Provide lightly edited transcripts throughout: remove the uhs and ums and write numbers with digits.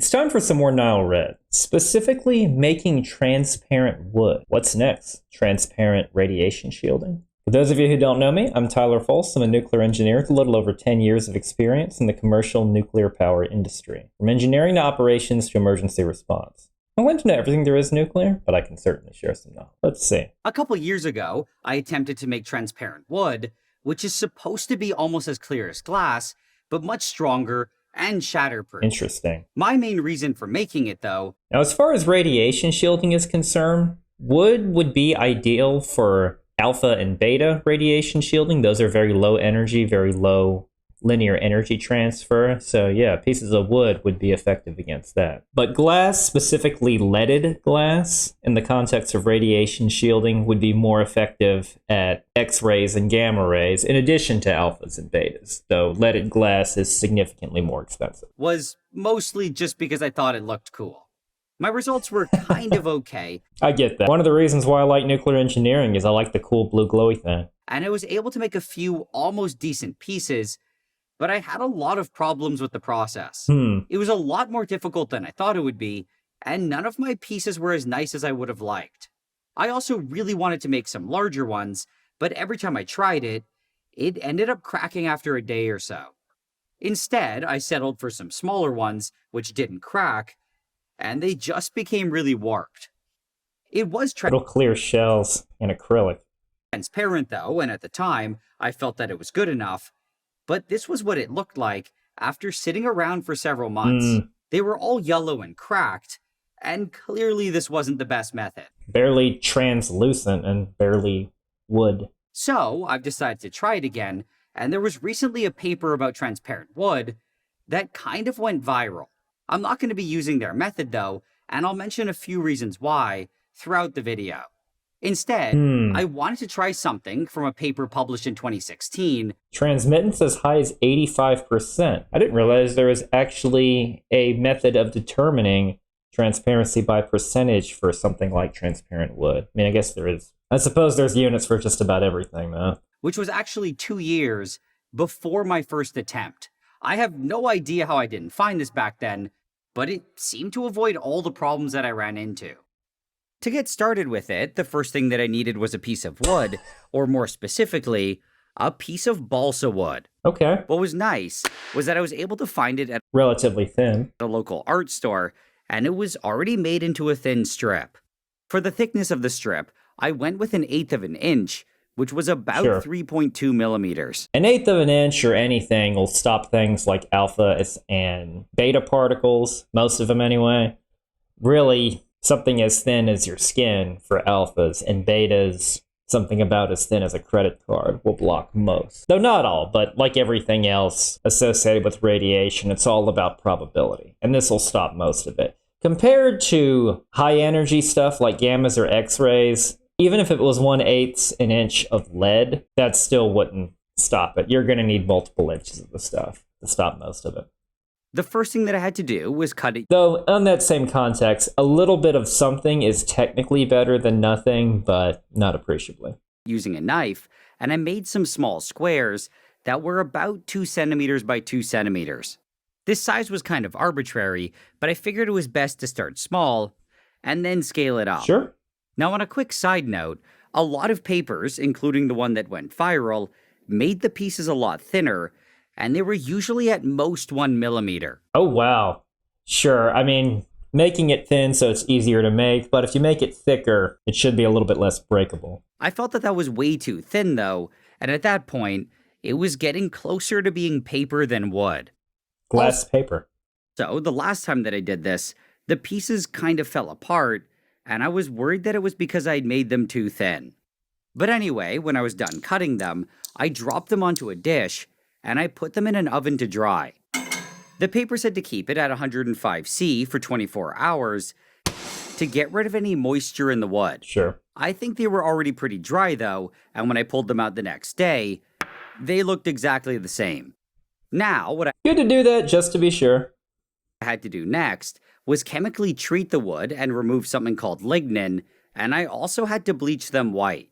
It's time for some more NileRed, specifically making transparent wood. What's next? Transparent radiation shielding? For those of you who don't know me, I'm Tyler Folse. I'm a nuclear engineer with a little over 10 years of experience in the commercial nuclear power industry, from engineering to operations to emergency response. I wouldn't know everything there is nuclear, but I can certainly share some knowledge. Let's see. A couple years ago, I attempted to make transparent wood, which is supposed to be almost as clear as glass, but much stronger and shatterproof. Interesting. My main reason for making it, though... Now, as far as radiation shielding is concerned, wood would be ideal for alpha and beta radiation shielding. Those are very low energy, very low linear energy transfer. So yeah, pieces of wood would be effective against that. But glass, specifically leaded glass, in the context of radiation shielding, would be more effective at X-rays and gamma rays, in addition to alphas and betas, though leaded glass is significantly more expensive. Was mostly just because I thought it looked cool. My results were kind of okay. I get that. One of the reasons why I like nuclear engineering is I like the cool blue glowy thing. And I was able to make a few almost decent pieces, but I had a lot of problems with the process. It was a lot more difficult than I thought it would be, and none of my pieces were as nice as I would have liked. I also really wanted to make some larger ones, but every time I tried it, it ended up cracking after a day or so. Instead, I settled for some smaller ones, which didn't crack, and they just became really warped. It was little clear shells in acrylic. Transparent though, and at the time, I felt that it was good enough, but this was what it looked like after sitting around for several months. They were all yellow and cracked, and clearly this wasn't the best method. Barely translucent and barely wood. So I've decided to try it again, and there was recently a paper about transparent wood that kind of went viral. I'm not going to be using their method though, and I'll mention a few reasons why throughout the video. Instead, I wanted to try something from a paper published in 2016. Transmittance as high as 85%. I didn't realize there was actually a method of determining transparency by percentage for something like transparent wood. I mean, I guess there is. I suppose there's units for just about everything, though. Which was actually 2 years before my first attempt. I have no idea how I didn't find this back then, but it seemed to avoid all the problems that I ran into. To get started with it, the first thing that I needed was a piece of wood, or more specifically, a piece of balsa wood. Okay. What was nice was that I was able to find it at relatively thin. A local art store, and it was already made into a thin strip. For the thickness of the strip, I went with 1/8 of an inch, which was about 3.2 millimeters. 1/8 of an inch or anything will stop things like alpha and beta particles, most of them anyway. Really, something as thin as your skin for alphas, and betas, something about as thin as a credit card, will block most. Though not all, but like everything else associated with radiation, it's all about probability, and this will stop most of it. Compared to high energy stuff like gammas or X-rays, even if it was 1/8 an inch of lead, that still wouldn't stop it. You're going to need multiple inches of the stuff to stop most of it. The first thing that I had to do was cut it. Though, on that same context, a little bit of something is technically better than nothing, but not appreciably. Using a knife, and I made some small squares that were about 2 centimeters by 2 centimeters. This size was kind of arbitrary, but I figured it was best to start small and then scale it up. Sure. Now, on a quick side note, a lot of papers, including the one that went viral, made the pieces a lot thinner, and they were usually at most 1 millimeter. Oh, wow. Sure. I mean, making it thin so it's easier to make, but if you make it thicker, it should be a little bit less breakable. I felt that that was way too thin, though, and at that point, it was getting closer to being paper than wood. Glass paper. So, the last time that I did this, the pieces kind of fell apart, and I was worried that it was because I'd made them too thin. But anyway, when I was done cutting them, I dropped them onto a dish, and I put them in an oven to dry. The paper said to keep it at 105°C for 24 hours to get rid of any moisture in the wood. Sure. I think they were already pretty dry though, and when I pulled them out the next day, they looked exactly the same. Now, what I Good to do that just to be sure. had to do next was chemically treat the wood and remove something called lignin, and I also had to bleach them white.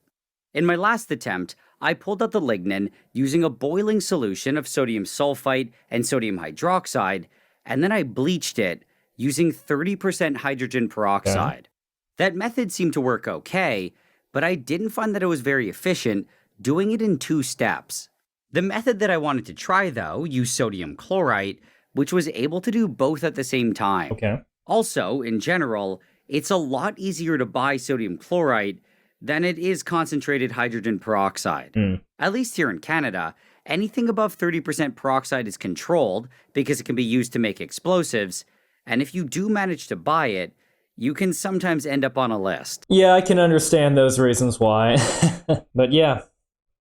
In my last attempt, I pulled out the lignin using a boiling solution of sodium sulfite and sodium hydroxide, and then I bleached it using 30% hydrogen peroxide. That method seemed to work okay, but I didn't find that it was very efficient doing it in 2 steps. The method that I wanted to try, though, used sodium chlorite, which was able to do both at the same time. Also, in general, it's a lot easier to buy sodium chlorite than it is concentrated hydrogen peroxide. At least here in Canada, anything above 30% peroxide is controlled because it can be used to make explosives, and if you do manage to buy it, you can sometimes end up on a list. Yeah, I can understand those reasons why. But yeah,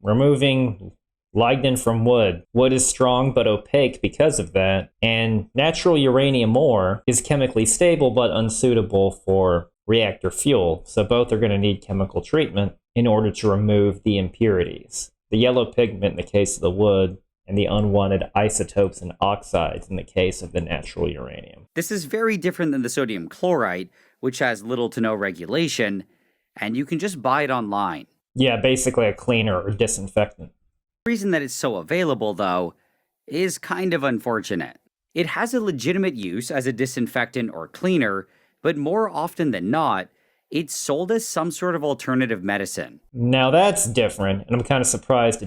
removing lignin from wood. Wood is strong but opaque because of that, and natural uranium ore is chemically stable but unsuitable for reactor fuel, so both are going to need chemical treatment in order to remove the impurities. The yellow pigment in the case of the wood, and the unwanted isotopes and oxides in the case of the natural uranium. This is very different than the sodium chlorite, which has little to no regulation, and you can just buy it online. Yeah, basically a cleaner or disinfectant. The reason that it's so available, though, is kind of unfortunate. It has a legitimate use as a disinfectant or cleaner, but more often than not, it's sold as some sort of alternative medicine. Now that's different, and I'm kind of surprised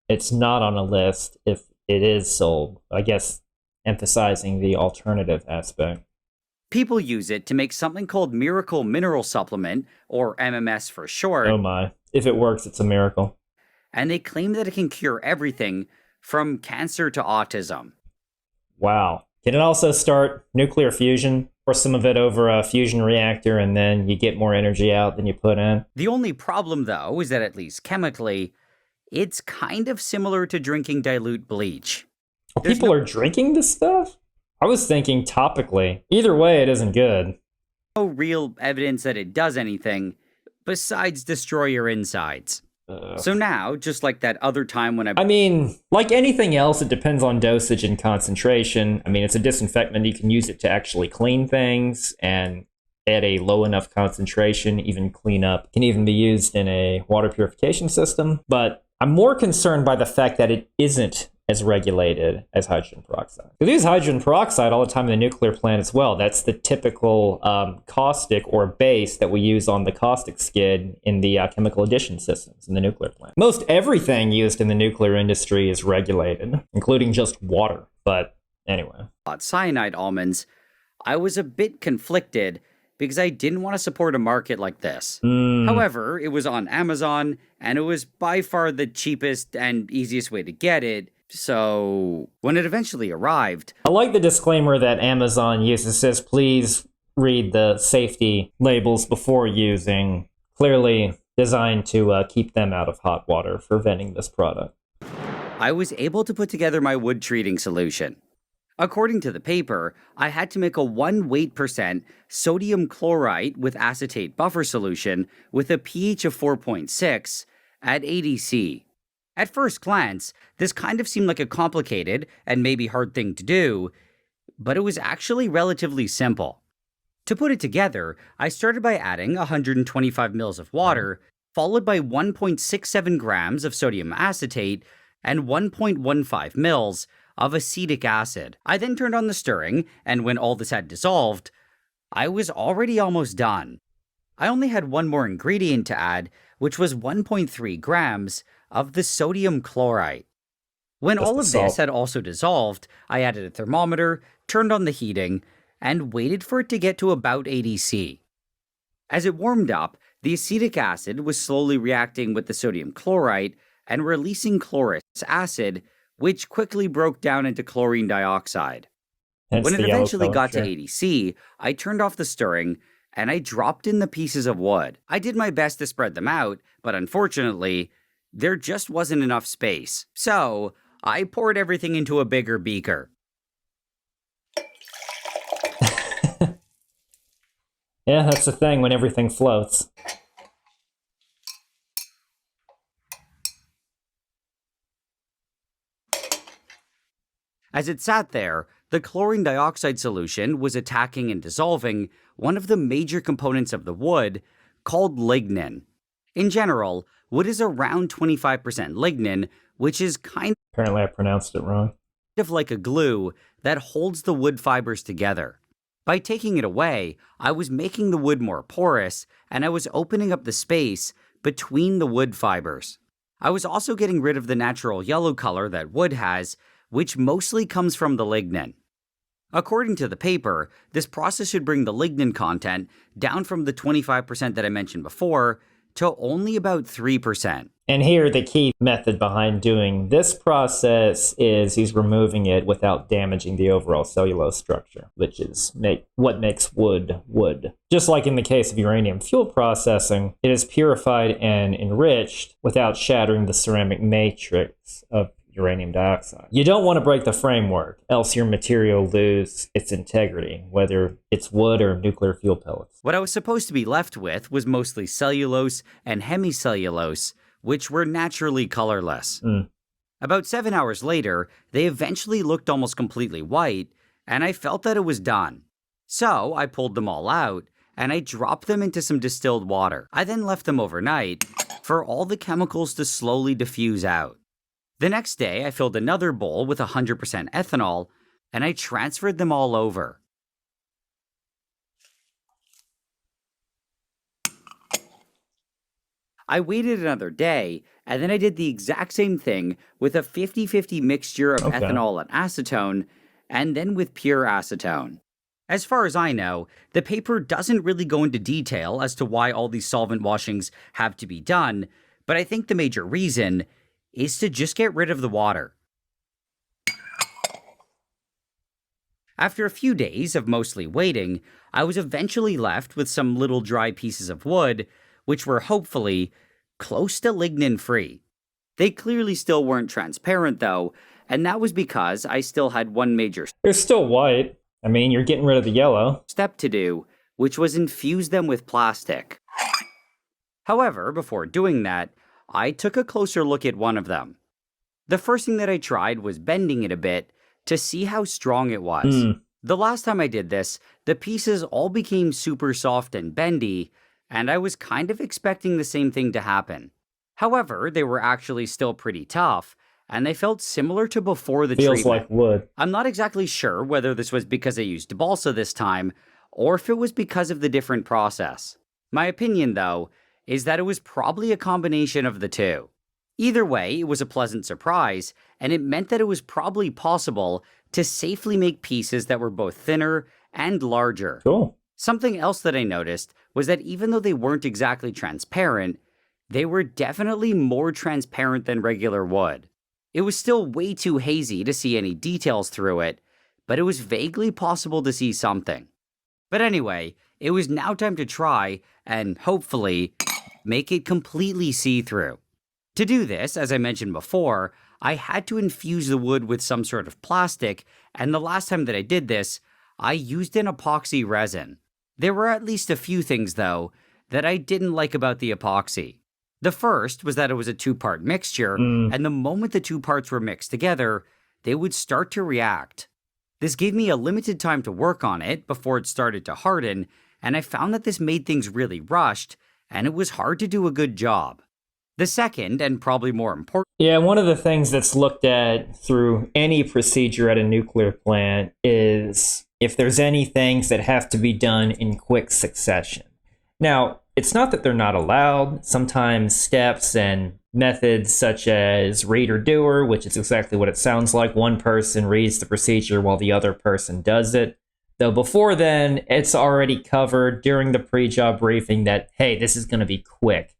it's not on a list if it is sold. I guess emphasizing the alternative aspect. People use it to make something called Miracle Mineral Supplement, or MMS for short. Oh my. If it works, it's a miracle. And they claim that it can cure everything from cancer to autism. Wow. Can it also start nuclear fusion? Pour some of it over a fusion reactor and then you get more energy out than you put in? The only problem, though, is that at least chemically, it's kind of similar to drinking dilute bleach. People are drinking this stuff? I was thinking topically. Either way, it isn't good. No real evidence that it does anything besides destroy your insides. So now, just like that other time when I mean, like anything else, it depends on dosage and concentration. I mean, it's a disinfectant. You can use it to actually clean things, and at a low enough concentration, even clean up. It can even be used in a water purification system. But I'm more concerned by the fact that it isn't as regulated as hydrogen peroxide. We use hydrogen peroxide all the time in the nuclear plant as well. That's the typical caustic or base that we use on the caustic skid in the chemical addition systems in the nuclear plant. Most everything used in the nuclear industry is regulated, including just water. But anyway. Cyanide almonds, I was a bit conflicted because I didn't want to support a market like this. However, it was on Amazon, and it was by far the cheapest and easiest way to get it. So, when it eventually arrived... I like the disclaimer that Amazon uses. It says, please read the safety labels before using. Clearly designed to keep them out of hot water for vending this product. I was able to put together my wood treating solution. According to the paper, I had to make a 1 weight % sodium chlorite with acetate buffer solution with a pH of 4.6 at 80 C. At first glance, this kind of seemed like a complicated and maybe hard thing to do, but it was actually relatively simple. To put it together, I started by adding 125 mils of water, followed by 1.67 grams of sodium acetate and 1.15 mils of acetic acid. I then turned on the stirring, and when all this had dissolved, I was already almost done. I only had one more ingredient to add, which was 1.3 grams of the sodium chlorite. When all of this had also dissolved, I added a thermometer, turned on the heating, and waited for it to get to about 80 C. As it warmed up, the acetic acid was slowly reacting with the sodium chlorite and releasing chlorous acid, which quickly broke down into chlorine dioxide. When it eventually got to 80 C, I turned off the stirring, and I dropped in the pieces of wood. I did my best to spread them out, but unfortunately, there just wasn't enough space. So, I poured everything into a bigger beaker. Yeah, that's the thing when everything floats. As it sat there, the chlorine dioxide solution was attacking and dissolving one of the major components of the wood, called lignin. In general, wood is around 25% lignin, which is kind Apparently I pronounced it wrong. of like a glue that holds the wood fibers together. By taking it away, I was making the wood more porous, and I was opening up the space between the wood fibers. I was also getting rid of the natural yellow color that wood has, which mostly comes from the lignin. According to the paper, this process should bring the lignin content down from the 25% that I mentioned before to only about 3%. And here, the key method behind doing this process is he's removing it without damaging the overall cellulose structure, which is what makes wood wood. Just like in the case of uranium fuel processing, it is purified and enriched without shattering the ceramic matrix of uranium dioxide. You don't want to break the framework, else your material loses its integrity, whether it's wood or nuclear fuel pellets. What I was supposed to be left with was mostly cellulose and hemicellulose, which were naturally colorless. About 7 hours later, they eventually looked almost completely white, and I felt that it was done. So I pulled them all out, and I dropped them into some distilled water. I then left them overnight for all the chemicals to slowly diffuse out. The next day, I filled another bowl with 100% ethanol, and I transferred them all over. I waited another day, and then I did the exact same thing with a 50-50 mixture of ethanol and acetone, and then with pure acetone. As far as I know, the paper doesn't really go into detail as to why all these solvent washings have to be done, but I think the major reason is to just get rid of the water. After a few days of mostly waiting, I was eventually left with some little dry pieces of wood, which were hopefully close to lignin-free. They clearly still weren't transparent though, and that was because I still had one major They're still white. I mean, you're getting rid of the yellow. Step to do, which was infuse them with plastic. However, before doing that, I took a closer look at one of them. The first thing that I tried was bending it a bit to see how strong it was. The last time I did this, the pieces all became super soft and bendy, and I was kind of expecting the same thing to happen. However, they were actually still pretty tough, and they felt similar to before the treatment. Feels like wood. I'm not exactly sure whether this was because I used balsa this time, or if it was because of the different process. My opinion, though, is that it was probably a combination of the two. Either way, it was a pleasant surprise, and it meant that it was probably possible to safely make pieces that were both thinner and larger. Cool. Something else that I noticed was that even though they weren't exactly transparent, they were definitely more transparent than regular wood. It was still way too hazy to see any details through it, but it was vaguely possible to see something. But anyway, it was now time to try and, hopefully, make it completely see-through. To do this, as I mentioned before, I had to infuse the wood with some sort of plastic, and the last time that I did this, I used an epoxy resin. There were at least a few things, though, that I didn't like about the epoxy. The first was that it was a two-part mixture, and the moment the two parts were mixed together, they would start to react. This gave me a limited time to work on it before it started to harden, and I found that this made things really rushed, and it was hard to do a good job. The second, and probably more important... Yeah, one of the things that's looked at through any procedure at a nuclear plant is if there's any things that have to be done in quick succession. Now, it's not that they're not allowed. Sometimes steps and methods such as reader-doer, which is exactly what it sounds like. One person reads the procedure while the other person does it. Though before then, it's already covered during the pre-job briefing that, hey, this is going to be quick.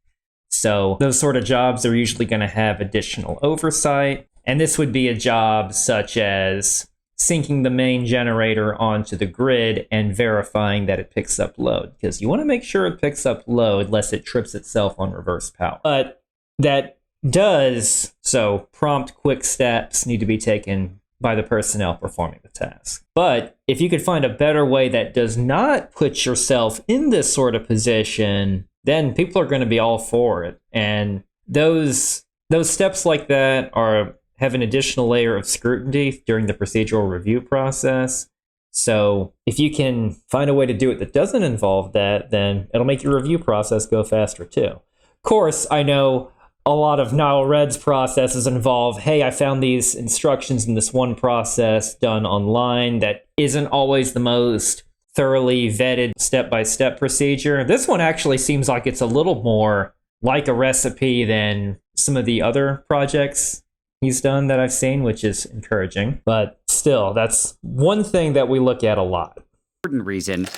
So those sort of jobs are usually going to have additional oversight. And this would be a job such as syncing the main generator onto the grid and verifying that it picks up load. Because you want to make sure it picks up load lest it trips itself on reverse power. But that does, so prompt quick steps need to be taken by the personnel performing the task. But if you could find a better way that does not put yourself in this sort of position, then people are going to be all for it. And those steps like that have an additional layer of scrutiny during the procedural review process. So if you can find a way to do it that doesn't involve that, then it'll make your review process go faster too. Of course, I know a lot of NileRed's processes involve, hey, I found these instructions in this one process done online that isn't always the most thoroughly vetted step-by-step procedure. This one actually seems like it's a little more like a recipe than some of the other projects he's done that I've seen, which is encouraging. But still, that's one thing that we look at a lot. Important reason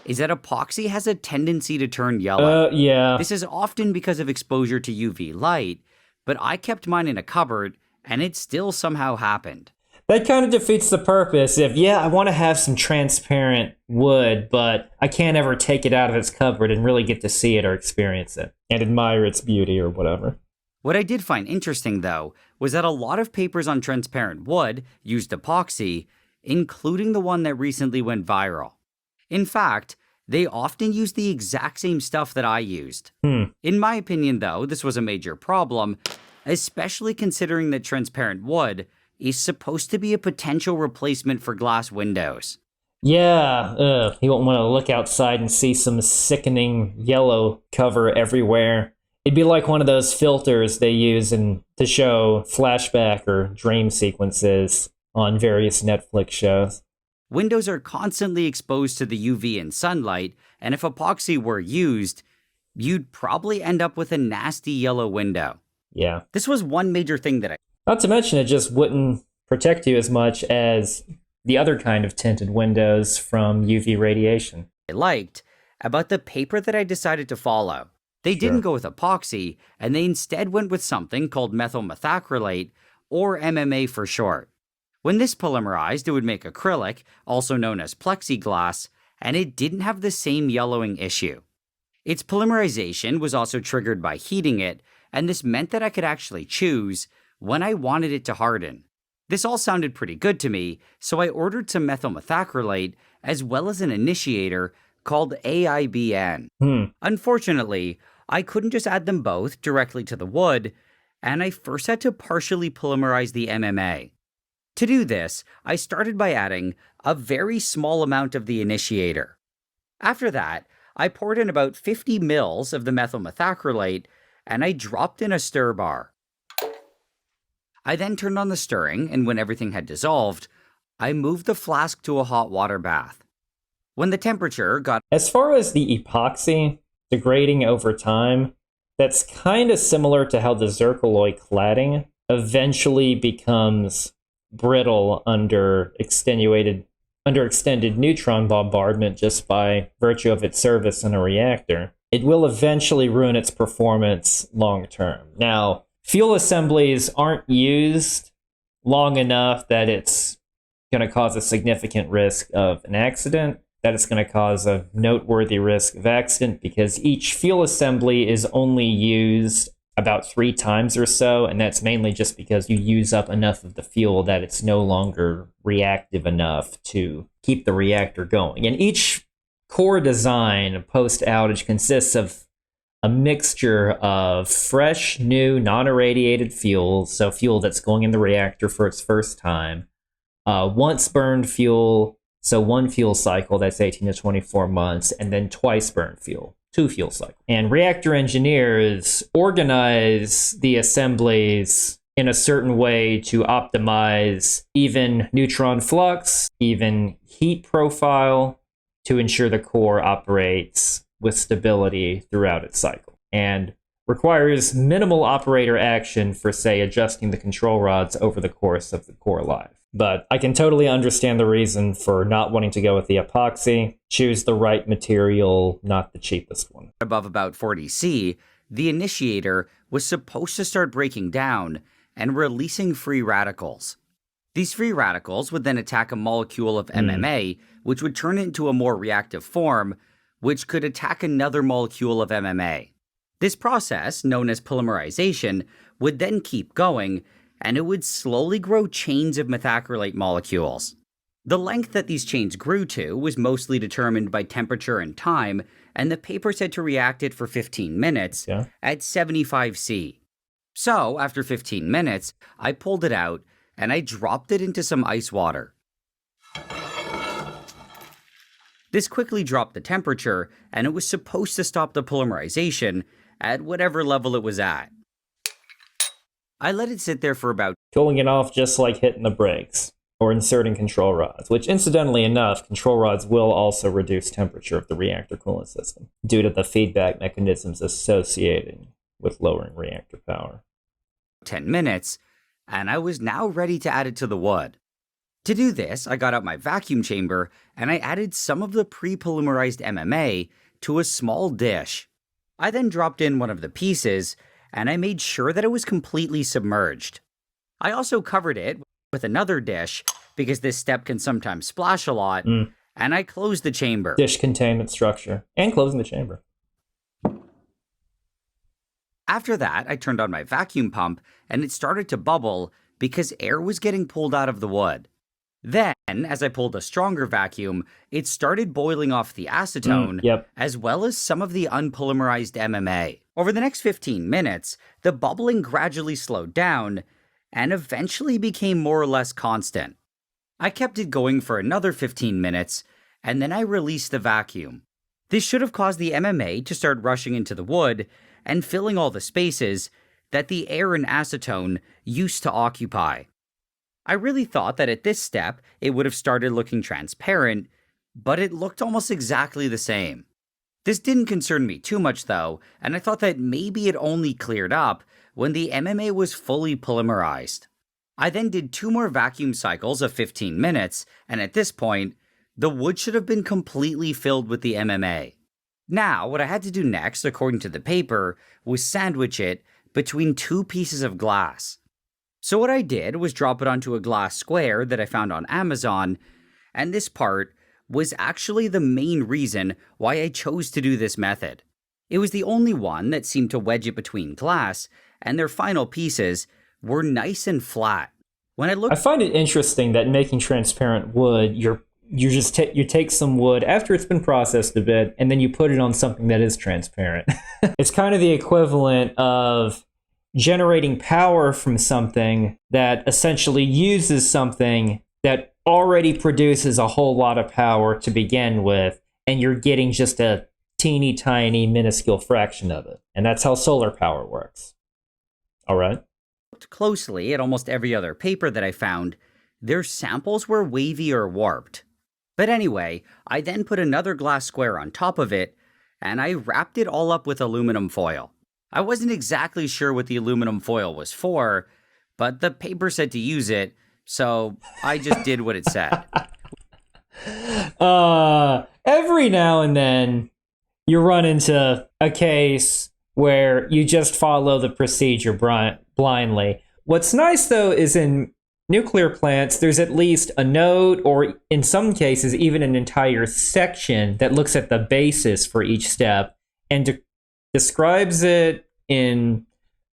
is that epoxy has a tendency to turn yellow. Yeah. This is often because of exposure to UV light, but I kept mine in a cupboard and it still somehow happened. That kind of defeats the purpose if, I want to have some transparent wood, but I can't ever take it out of its cupboard and really get to see it or experience it and admire its beauty or whatever. What I did find interesting, though, was that a lot of papers on transparent wood used epoxy, including the one that recently went viral. In fact, they often use the exact same stuff that I used. In my opinion, though, this was a major problem, especially considering that transparent wood is supposed to be a potential replacement for glass windows. Yeah, you won't want to look outside and see some sickening yellow cover everywhere. It'd be like one of those filters they use to show flashback or dream sequences on various Netflix shows. Windows are constantly exposed to the UV and sunlight, and if epoxy were used, you'd probably end up with a nasty yellow window. Yeah. This was one major thing that Not to mention it just wouldn't protect you as much as the other kind of tinted windows from UV radiation. I liked about the paper that I decided to follow. They didn't go with epoxy, and they instead went with something called methyl methacrylate, or MMA for short. When this polymerized, it would make acrylic, also known as plexiglass, and it didn't have the same yellowing issue. Its polymerization was also triggered by heating it, and this meant that I could actually choose when I wanted it to harden. This all sounded pretty good to me, so I ordered some methyl methacrylate as well as an initiator called AIBN. Unfortunately, I couldn't just add them both directly to the wood, and I first had to partially polymerize the MMA. To do this, I started by adding a very small amount of the initiator. After that, I poured in about 50 mils of the methyl methacrylate, and I dropped in a stir bar. I then turned on the stirring, and when everything had dissolved, I moved the flask to a hot water bath. When the temperature got... As far as the epoxy degrading over time, that's kind of similar to how the zircaloy cladding eventually becomes brittle under extended neutron bombardment just by virtue of its service in a reactor. It will eventually ruin its performance long term. Now, fuel assemblies aren't used long enough that it's going to cause a significant risk of an accident, that it's going to cause a noteworthy risk of accident, because each fuel assembly is only used about 3 times or so, and that's mainly just because you use up enough of the fuel that it's no longer reactive enough to keep the reactor going. And each core design post-outage consists of a mixture of fresh, new, non-irradiated fuel, so fuel that's going in the reactor for its first time, once burned fuel, so 1 fuel cycle, that's 18 to 24 months, and then twice burned fuel, 2 fuel cycles. And reactor engineers organize the assemblies in a certain way to optimize even neutron flux, even heat profile, to ensure the core operates with stability throughout its cycle, and requires minimal operator action for, say, adjusting the control rods over the course of the core life. But I can totally understand the reason for not wanting to go with the epoxy. Choose the right material, not the cheapest one. Above about 40 C, the initiator was supposed to start breaking down and releasing free radicals. These free radicals would then attack a molecule of MMA, which would turn it into a more reactive form, which could attack another molecule of MMA. This process, known as polymerization, would then keep going, and it would slowly grow chains of methacrylate molecules. The length that these chains grew to was mostly determined by temperature and time, and the paper said to react it for 15 minutes at 75 C. So, after 15 minutes, I pulled it out, and I dropped it into some ice water. This quickly dropped the temperature, and it was supposed to stop the polymerization at whatever level it was at. I let it sit there for about... Cooling it off just like hitting the brakes. or inserting control rods, which incidentally enough, control rods will also reduce temperature of the reactor coolant system due to the feedback mechanisms associated with lowering reactor power. 10 minutes, and I was now ready to add it to the wood. To do this, I got out my vacuum chamber and I added some of the pre-polymerized MMA to a small dish. I then dropped in one of the pieces and I made sure that it was completely submerged. I also covered it with another dish because this step can sometimes splash a lot, and I closed the chamber. Dish containment structure and closing the chamber. After that, I turned on my vacuum pump and it started to bubble because air was getting pulled out of the wood. Then, as I pulled a stronger vacuum, it started boiling off the acetone, as well as some of the unpolymerized MMA. Over the next 15 minutes, the bubbling gradually slowed down and eventually became more or less constant. I kept it going for another 15 minutes, and then I released the vacuum. This should have caused the MMA to start rushing into the wood and filling all the spaces that the air and acetone used to occupy. I really thought that at this step, it would have started looking transparent, but it looked almost exactly the same. This didn't concern me too much though, and I thought that maybe it only cleared up when the MMA was fully polymerized. I then did 2 more vacuum cycles of 15 minutes, and at this point, the wood should have been completely filled with the MMA. Now, what I had to do next, according to the paper, was sandwich it between 2 pieces of glass. So what I did was drop it onto a glass square that I found on Amazon, and this part was actually the main reason why I chose to do this method. It was the only one that seemed to wedge it between glass, and their final pieces were nice and flat. When I find it interesting that making transparent wood, you take some wood after it's been processed a bit, and then you put it on something that is transparent. It's kind of the equivalent of generating power from something that essentially uses something that already produces a whole lot of power to begin with, and you're getting just a teeny tiny minuscule fraction of it. And that's how solar power works. All right? Looked closely at almost every other paper that I found, their samples were wavy or warped. But anyway, I then put another glass square on top of it, and I wrapped it all up with aluminum foil. I wasn't exactly sure what the aluminum foil was for, but the paper said to use it, so I just did what it said. Every now and then, you run into a case where you just follow the procedure blindly. What's nice, though, is in nuclear plants, there's at least a note, or in some cases, even an entire section that looks at the basis for each step and describes it in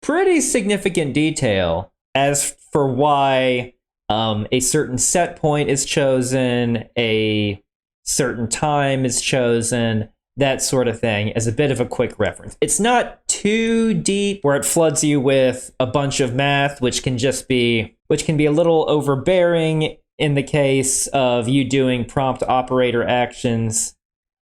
pretty significant detail as for why a certain set point is chosen, a certain time is chosen, that sort of thing, as a bit of a quick reference. It's not too deep where it floods you with a bunch of math, which can be a little overbearing in the case of you doing prompt operator actions.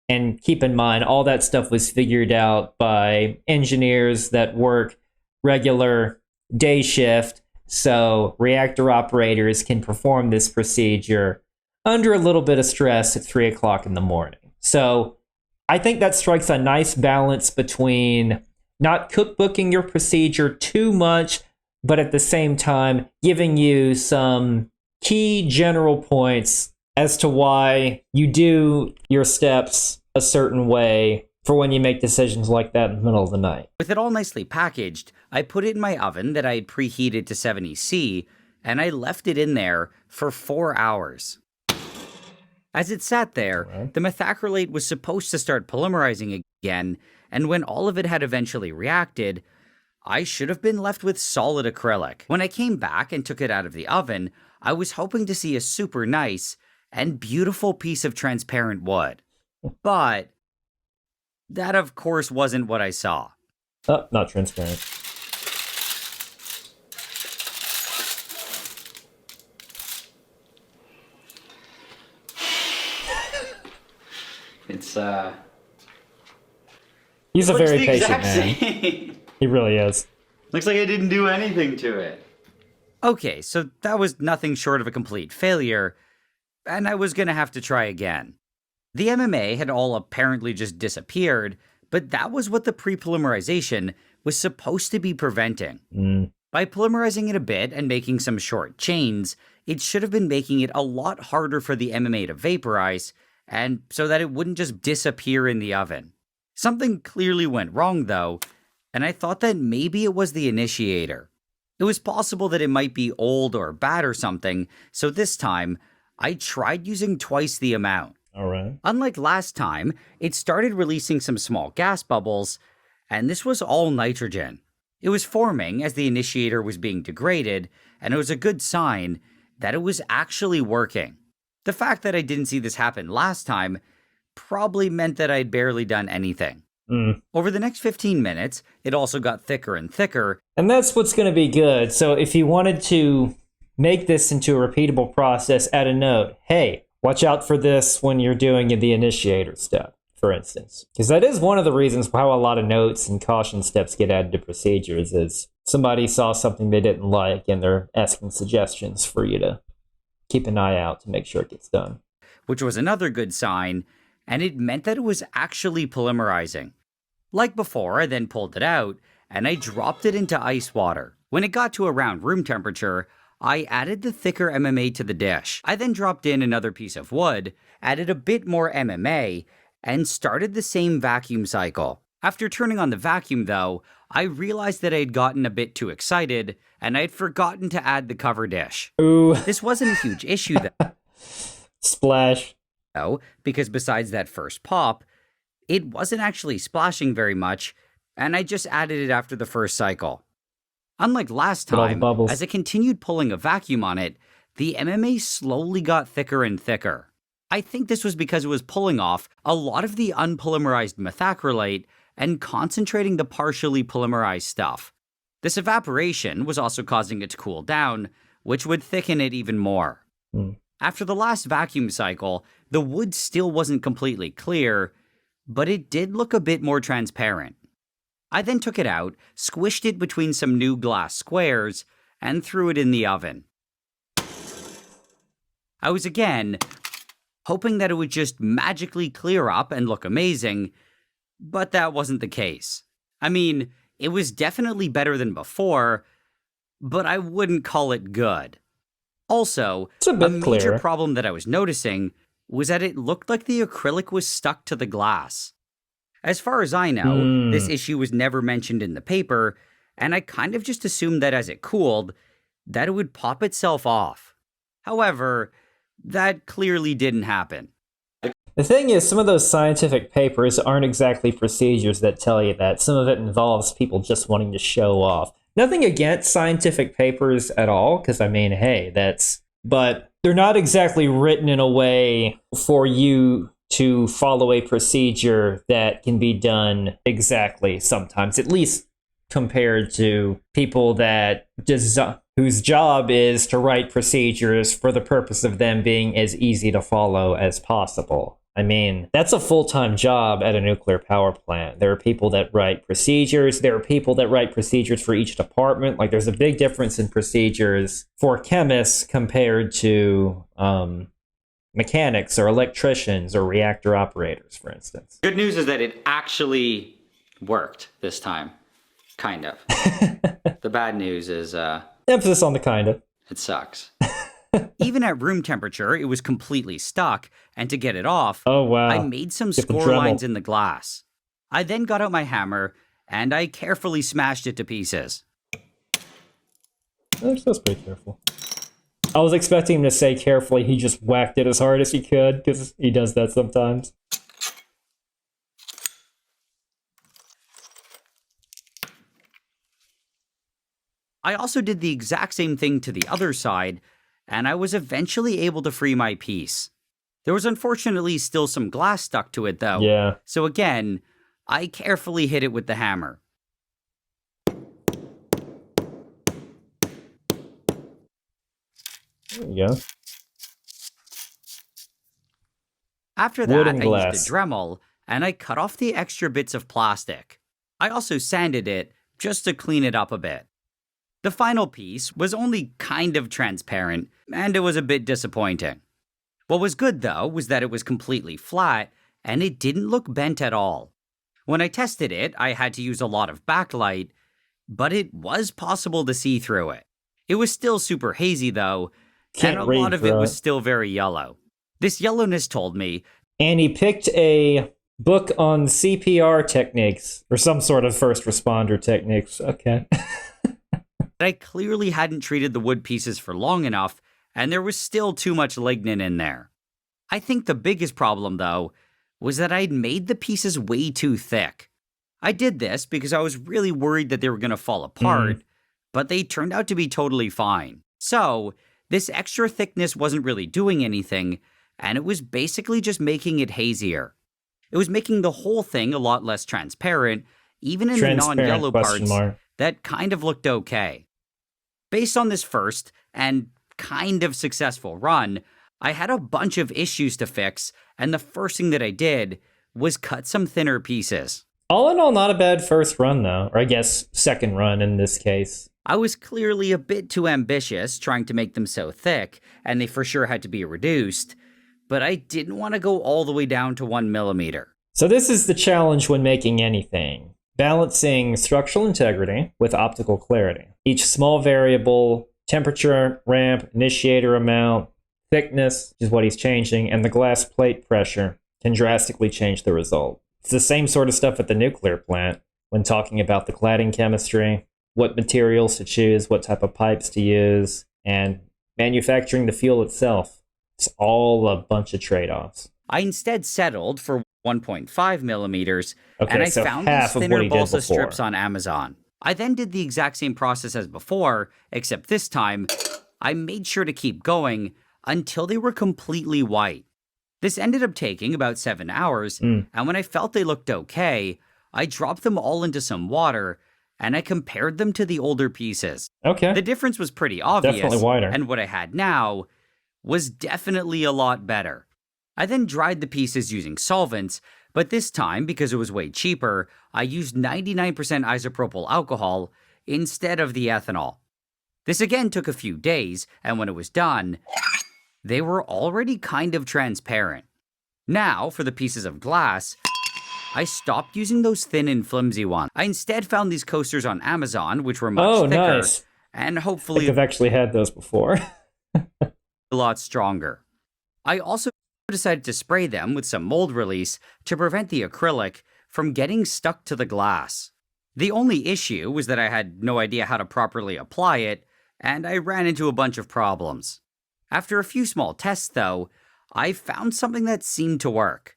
And keep in mind, all that stuff was figured out by engineers that work regular day shift, so reactor operators can perform this procedure under a little bit of stress at 3 o'clock in the morning. So I think that strikes a nice balance between not cookbooking your procedure too much, but at the same time giving you some key general points as to why you do your steps a certain way for when you make decisions like that in the middle of the night. With it all nicely packaged, I put it in my oven that I had preheated to 70°C, and I left it in there for 4 hours. As it sat there, the methacrylate was supposed to start polymerizing again, and when all of it had eventually reacted, I should have been left with solid acrylic. When I came back and took it out of the oven, I was hoping to see a super nice and beautiful piece of transparent wood. But that, of course, wasn't what I saw. Oh, not transparent. It's, He's a very patient man. He really is. Looks like I didn't do anything to it. Okay, so that was nothing short of a complete failure, and I was gonna have to try again. The MMA had all apparently just disappeared, but that was what the pre-polymerization was supposed to be preventing. By polymerizing it a bit and making some short chains, it should have been making it a lot harder for the MMA to vaporize, and so that it wouldn't just disappear in the oven. Something clearly went wrong though, and I thought that maybe it was the initiator. It was possible that it might be old or bad or something, so this time, I tried using twice the amount. All right. Unlike last time, it started releasing some small gas bubbles, and this was all nitrogen. It was forming as the initiator was being degraded, and it was a good sign that it was actually working. The fact that I didn't see this happen last time probably meant that I'd barely done anything. Over the next 15 minutes, it also got thicker and thicker. And that's what's going to be good. So if you wanted to make this into a repeatable process, add a note. Hey, watch out for this when you're doing the initiator step, for instance. Because that is one of the reasons how a lot of notes and caution steps get added to procedures is somebody saw something they didn't like and they're asking suggestions for you to keep an eye out to make sure it gets done. Which was another good sign, and it meant that it was actually polymerizing. Like before, I then pulled it out, and I dropped it into ice water. When it got to around room temperature, I added the thicker MMA to the dish. I then dropped in another piece of wood, added a bit more MMA, and started the same vacuum cycle. After turning on the vacuum though, I realized that I had gotten a bit too excited, and I had forgotten to add the cover dish. Ooh. This wasn't a huge issue though. Splash. Because besides that first pop, it wasn't actually splashing very much, and I just added it after the first cycle. Unlike last time, as I continued pulling a vacuum on it, the MMA slowly got thicker and thicker. I think this was because it was pulling off a lot of the unpolymerized methacrylate and concentrating the partially polymerized stuff. This evaporation was also causing it to cool down, which would thicken it even more. After the last vacuum cycle, the wood still wasn't completely clear, but it did look a bit more transparent. I then took it out, squished it between some new glass squares, and threw it in the oven. I was again hoping that it would just magically clear up and look amazing, but that wasn't the case. I mean, it was definitely better than before, but I wouldn't call it good. Also, a major problem that I was noticing was that it looked like the acrylic was stuck to the glass. As far as I know, this issue was never mentioned in the paper, and I kind of just assumed that as it cooled, that it would pop itself off. However, that clearly didn't happen. The thing is, some of those scientific papers aren't exactly procedures that tell you that. Some of it involves people just wanting to show off. Nothing against scientific papers at all, because I mean, hey, but they're not exactly written in a way for you to follow a procedure that can be done exactly sometimes, at least compared to people that whose job is to write procedures for the purpose of them being as easy to follow as possible. I mean, that's a full-time job at a nuclear power plant. There are people that write procedures. There are people that write procedures for each department. Like, there's a big difference in procedures for chemists compared to mechanics or electricians or reactor operators, for instance. Good news is that it actually worked this time. Kind of. The bad news is, emphasis on the kind of. It sucks. Even at room temperature, it was completely stuck, and to get it off, I made some score lines in the glass. I then got out my hammer, and I carefully smashed it to pieces. That's pretty careful. I was expecting him to say carefully he just whacked it as hard as he could, because he does that sometimes. I also did the exact same thing to the other side, and I was eventually able to free my piece. There was unfortunately still some glass stuck to it though. Yeah. So again, I carefully hit it with the hammer. There you go. After that, I used a Dremel, and I cut off the extra bits of plastic. I also sanded it, just to clean it up a bit. The final piece was only kind of transparent, and it was a bit disappointing. What was good, though, was that it was completely flat, and it didn't look bent at all. When I tested it, I had to use a lot of backlight, but it was possible to see through it. It was still super hazy, though, and a lot of it was still very yellow. This yellowness told me... And he picked a book on CPR techniques, or some sort of first responder techniques. Okay. I clearly hadn't treated the wood pieces for long enough, and there was still too much lignin in there. I think the biggest problem, though, was that I'd made the pieces way too thick. I did this because I was really worried that they were going to fall apart, but they turned out to be totally fine. So, this extra thickness wasn't really doing anything, and it was basically just making it hazier. It was making the whole thing a lot less transparent, even in the non-yellow parts that kind of looked okay. Based on this first and kind of successful run, I had a bunch of issues to fix, and the first thing that I did was cut some thinner pieces. All in all, not a bad first run, though. Or I guess second run in this case. I was clearly a bit too ambitious trying to make them so thick, and they for sure had to be reduced, but I didn't want to go all the way down to 1 millimeter. So this is the challenge when making anything. Balancing structural integrity with optical clarity. Each small variable, temperature, ramp, initiator amount, thickness, which is what he's changing, and the glass plate pressure can drastically change the result. It's the same sort of stuff at the nuclear plant when talking about the cladding chemistry, what materials to choose, what type of pipes to use, and manufacturing the fuel itself. It's all a bunch of trade-offs. I instead settled for 1.5 millimeters, and I found these thinner balsa strips on Amazon. I then did the exact same process as before, except this time, I made sure to keep going until they were completely white. This ended up taking about 7 hours, and when I felt they looked okay, I dropped them all into some water, and I compared them to the older pieces. Okay. The difference was pretty obvious, definitely wider. And what I had now was definitely a lot better. I then dried the pieces using solvents, but this time, because it was way cheaper, I used 99% isopropyl alcohol instead of the ethanol. This again took a few days, and when it was done, they were already kind of transparent. Now, for the pieces of glass, I stopped using those thin and flimsy ones. I instead found these coasters on Amazon, which were much thicker, and hopefully I've actually had those before. a lot stronger. I also decided to spray them with some mold release to prevent the acrylic from getting stuck to the glass. The only issue was that I had no idea how to properly apply it, and I ran into a bunch of problems. After a few small tests, though, I found something that seemed to work.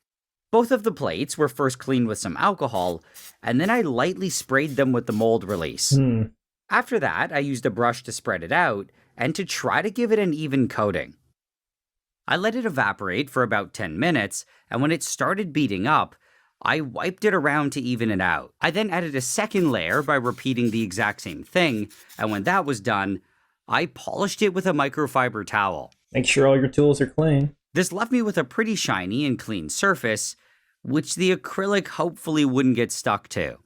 Both of the plates were first cleaned with some alcohol, and then I lightly sprayed them with the mold release. After that, I used a brush to spread it out, and to try to give it an even coating. I let it evaporate for about 10 minutes, and when it started beating up, I wiped it around to even it out. I then added a second layer by repeating the exact same thing, and when that was done, I polished it with a microfiber towel. Make sure all your tools are clean. This left me with a pretty shiny and clean surface, which the acrylic hopefully wouldn't get stuck to.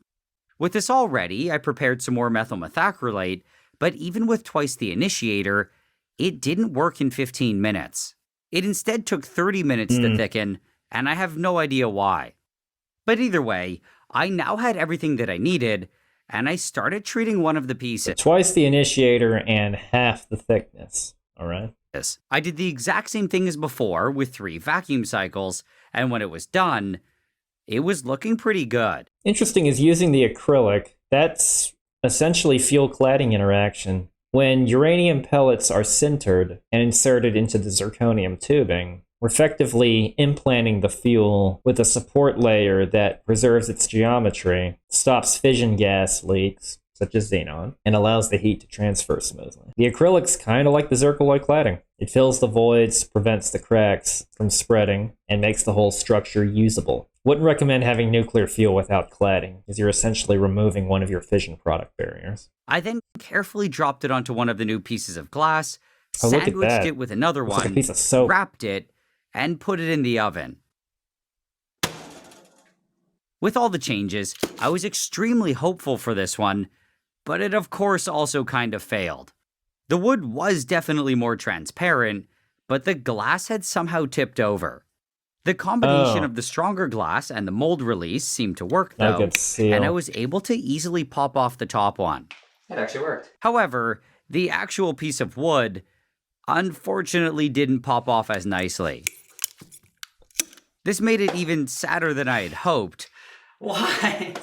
With this all ready, I prepared some more methyl methacrylate, but even with twice the initiator, it didn't work in 15 minutes. It instead took 30 minutes to thicken, and I have no idea why. But either way, I now had everything that I needed, and I started treating one of the pieces. Twice the initiator and half the thickness, all right? I did the exact same thing as before with 3 vacuum cycles, and when it was done, it was looking pretty good. Interesting is using the acrylic, that's essentially fuel cladding interaction. When uranium pellets are sintered and inserted into the zirconium tubing, we're effectively implanting the fuel with a support layer that preserves its geometry, stops fission gas leaks, such as xenon, and allows the heat to transfer smoothly. The acrylic's kind of like the zircaloy cladding. It fills the voids, prevents the cracks from spreading, and makes the whole structure usable. Wouldn't recommend having nuclear fuel without cladding, because you're essentially removing one of your fission product barriers. I then carefully dropped it onto one of the new pieces of glass, sandwiched it with another one, like a piece of soap. Wrapped it, and put it in the oven. With all the changes, I was extremely hopeful for this one, but it of course also kind of failed. The wood was definitely more transparent, but the glass had somehow tipped over. The combination of the stronger glass and the mold release seemed to work though, and I was able to easily pop off the top one. It actually worked. However, the actual piece of wood unfortunately didn't pop off as nicely. This made it even sadder than I had hoped. Why?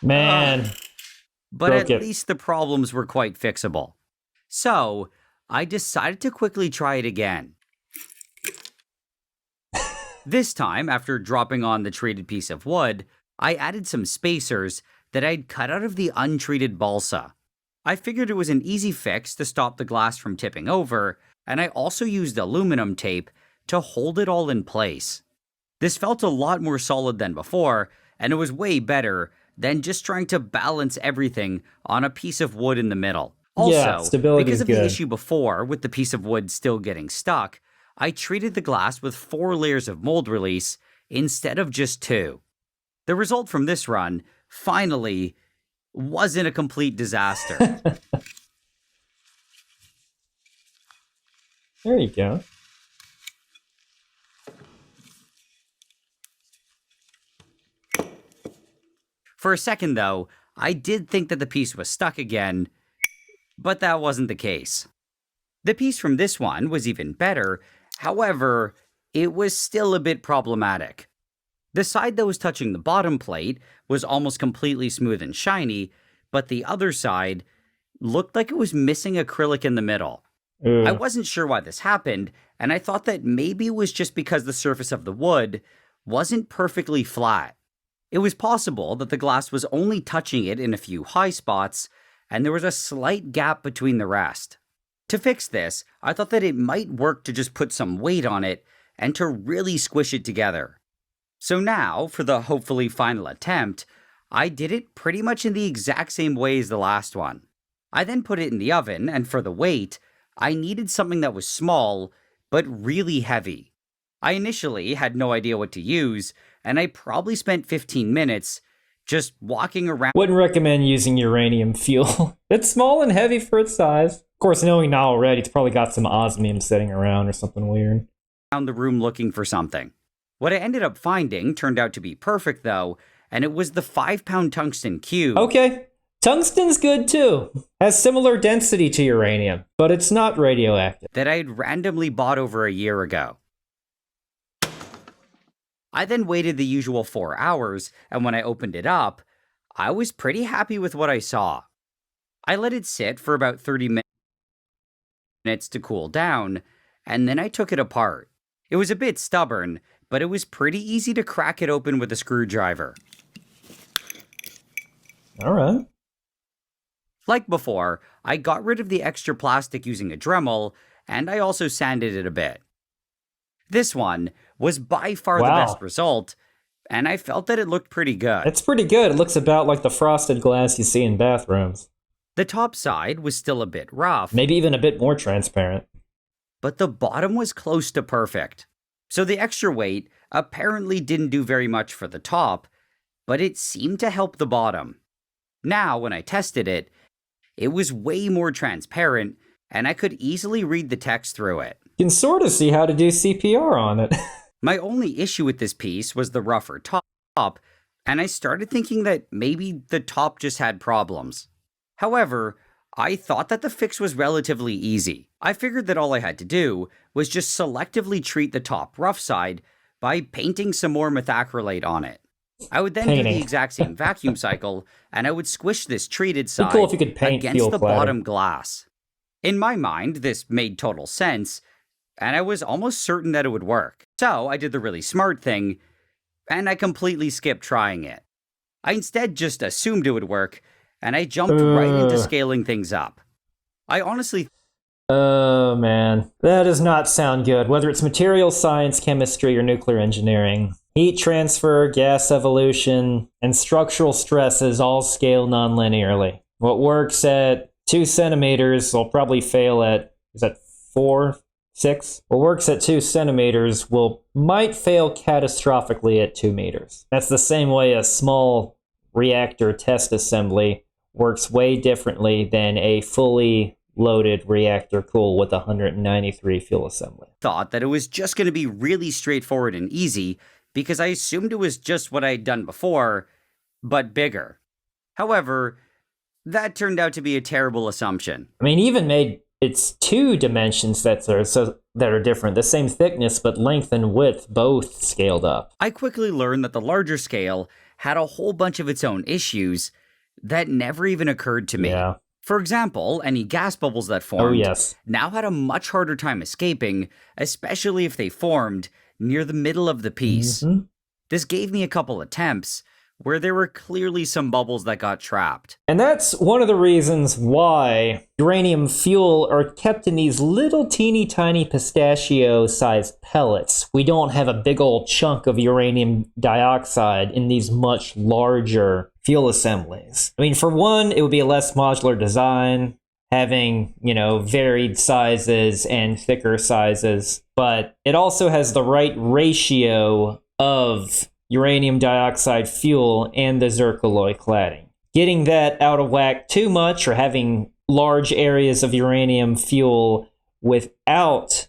Man. But at least the problems were quite fixable. So, I decided to quickly try it again. This time, after dropping on the treated piece of wood, I added some spacers that I'd cut out of the untreated balsa. I figured it was an easy fix to stop the glass from tipping over, and I also used aluminum tape to hold it all in place. This felt a lot more solid than before, and it was way better than just trying to balance everything on a piece of wood in the middle. Also, because of the issue before with the piece of wood still getting stuck, I treated the glass with 4 layers of mold release instead of just 2. The result from this run, finally, wasn't a complete disaster. There you go. For a second, though, I did think that the piece was stuck again, but that wasn't the case. The piece from this one was even better, however, it was still a bit problematic. The side that was touching the bottom plate was almost completely smooth and shiny, but the other side looked like it was missing acrylic in the middle. I wasn't sure why this happened, and I thought that maybe it was just because the surface of the wood wasn't perfectly flat. It was possible that the glass was only touching it in a few high spots, and there was a slight gap between the rest. To fix this, I thought that it might work to just put some weight on it and to really squish it together. So now, for the hopefully final attempt, I did it pretty much in the exact same way as the last one. I then put it in the oven, and for the weight, I needed something that was small, but really heavy. I initially had no idea what to use, and I probably spent 15 minutes just walking around. Wouldn't recommend using uranium fuel. It's small and heavy for its size. Of course, knowing NileRed, it's probably got some osmium sitting around or something weird. Around the room looking for something. What I ended up finding turned out to be perfect, though, and it was the 5-pound tungsten cube. Okay, tungsten's good too. Has similar density to uranium, but it's not radioactive. That I had randomly bought over a year ago. I then waited the usual 4 hours, and when I opened it up, I was pretty happy with what I saw. I let it sit for about 30 minutes to cool down, and then I took it apart. It was a bit stubborn, but it was pretty easy to crack it open with a screwdriver. All right. Like before, I got rid of the extra plastic using a Dremel, and I also sanded it a bit. This one was by far the best result, and I felt that it looked pretty good. It's pretty good. It looks about like the frosted glass you see in bathrooms. The top side was still a bit rough. Maybe even a bit more transparent. But the bottom was close to perfect. So the extra weight apparently didn't do very much for the top, but it seemed to help the bottom. Now, when I tested it, it was way more transparent, and I could easily read the text through it. You can sort of see how to do CPR on it. My only issue with this piece was the rougher top, and I started thinking that maybe the top just had problems. However, I thought that the fix was relatively easy. I figured that all I had to do was just selectively treat the top rough side by painting some more methacrylate on it. I would then do the exact same vacuum cycle, and I would squish this treated side against the bottom glass. In my mind, this made total sense, and I was almost certain that it would work. So I did the really smart thing, and I completely skipped trying it. I instead just assumed it would work, and I jumped right into scaling things up. I honestly... Oh, man. That does not sound good. Whether it's material science, chemistry, or nuclear engineering, heat transfer, gas evolution, and structural stresses all scale non-linearly. What works at 2 centimeters will probably fail at, is that 4, 6? What works at 2 centimeters might fail catastrophically at 2 meters. That's the same way a small reactor test assembly works way differently than a fully loaded reactor cool with 193 fuel assembly. Thought that it was just going to be really straightforward and easy because I assumed it was just what I had done before, but bigger. However, that turned out to be a terrible assumption. I mean, even made it's 2 dimensions that are different. The same thickness, but length and width both scaled up. I quickly learned that the larger scale had a whole bunch of its own issues that never even occurred to me. Yeah. For example, any gas bubbles that formed yes. now had a much harder time escaping, especially if they formed near the middle of the piece. Mm-hmm. This gave me a couple attempts where there were clearly some bubbles that got trapped. And that's one of the reasons why uranium fuel are kept in these little teeny tiny pistachio-sized pellets. We don't have a big old chunk of uranium dioxide in these much larger fuel assemblies. I mean, for one, it would be a less modular design, having, varied sizes and thicker sizes, but it also has the right ratio of uranium dioxide fuel and the zircaloy cladding. Getting that out of whack too much or having large areas of uranium fuel without